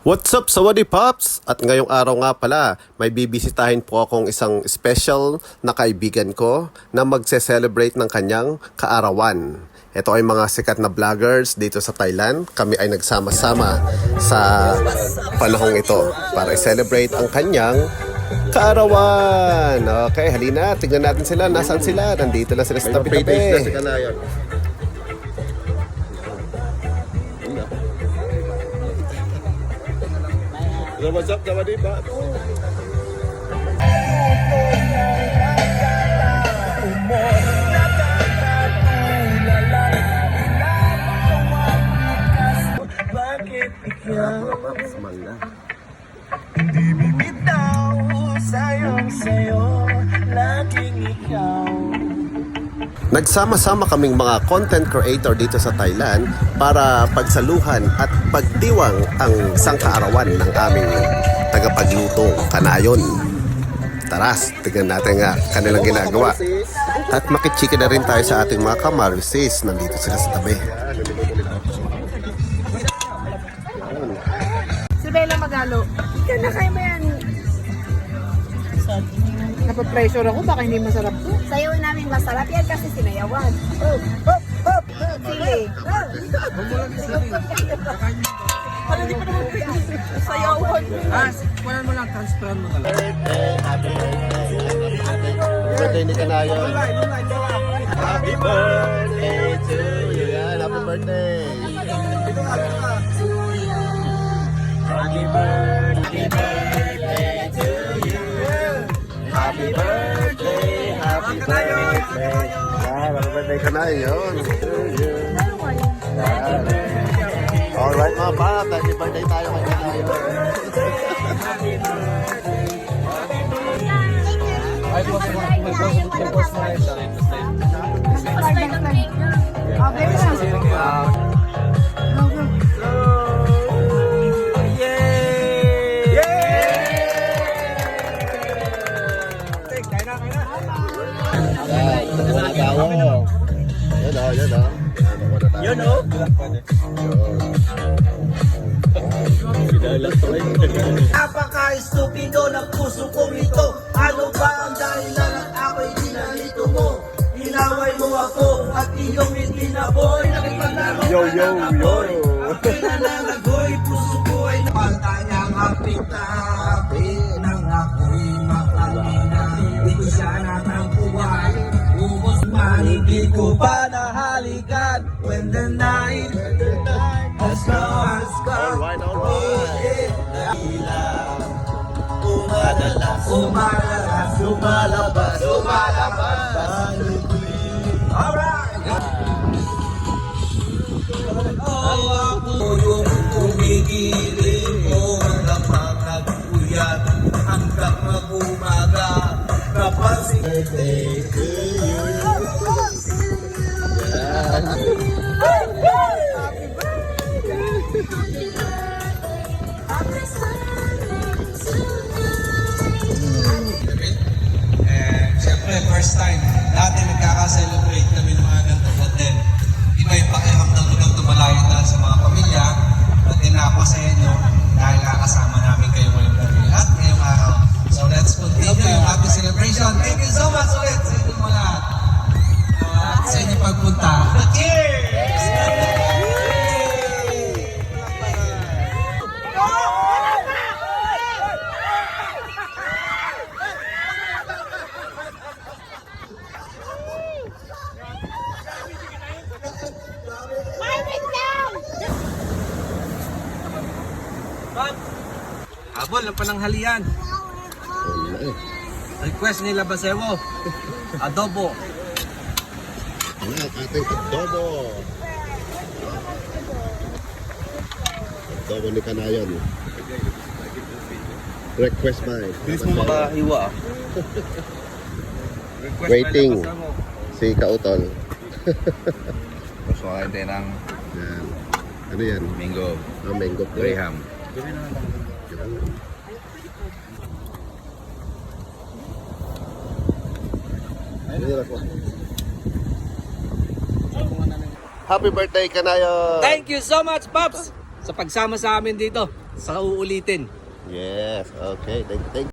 What's up, Sawadee Pops? At ngayong araw nga pala, may bibisitahin po akong isang special na kaibigan ko na magse-celebrate ng kanyang kaarawan. Ito ay mga sikat na vloggers dito sa Thailand. Kami ay nagsama-sama sa panahong ito para i-celebrate ang kanyang kaarawan. Okay, halina, tingnan natin sila. Nasaan sila? Nandito na sila sa tabi-tabi. What's up, Sawadee Pops? Bakit ikaw hindi bibitaw sayo, laging ikaw. Nagsama-sama kaming mga content creator dito sa Thailand para pagsaluhan at pagdiwang ang isang kaarawan ng aming tagapaglutong kanayon. Taras, tignan natin nga kanilang ginagawa. At makichika na rin tayo sa ating mga kamarsis. Nandito sila sa tabi. Si Bella Magalo. Ika na kayo mo yan. Napapressure ako, baka hindi masarap to. Sayaw namin masarap yan kasi sinayawan. Oh, hop, hop, sili. Ano di pa naman sayawan. Wala mo lang, transparent mo na lang. Birthday ni Kanayon. Happy birthday to you. Yan, happy birthday. Happy birthday to you. Happy birthday, happy birthday. Yan, happy birthday Kanayon to you. Yan. Alright mga bata, happy birthday tayo kay Kanayon. Yun o. Napaka-estupido ng puso kong ito. Ano ba ang dahilan at ako'y dinalito mo? Inaway mo ako at iyong itinaboy. Nakipaglaro ka ng apoy. Ako'y nananagoy, puso ko ay napantayang hapit na hapit. Nang ako'y makalina, di ko siya natampuan. Umos man, hindi ko pa nahalikan. When the night has come, Alright. Lumalabas ang lutuin. Alright! Oh, ako yung kumikiling ko hanggang makaguyat, hanggang mag-umaga. Napansin birthday to you. Siyempre, first time natin nagkaka-celebrate kami ng mga ganito. But then, iba yung pakiramdam mo lang tumalayo na sa mga pamilya. But then, napasaya nyo dahil nakasama namin kayo ngayong gabi at ngayong araw. So, let's continue yung happy celebration. Thank you so much ulit sa inyong mga lahat. At sa inyong pagpunta. Cheers! Abol ang pananghalian. Request nila Basewo. Adobo. Yan, ating adobo. Adobo ni Kanayon. Request by. Bilis mo makahiwa ah. Waiting. Si Kautol. Gusto ka tayo ng Yan. Ano yan? mango, Mango po. graham. Happy birthday, Kanayon! Thank you so much, Pops, sa pagsama sa amin dito. Saka uulitin. Yes, okay. Thank you.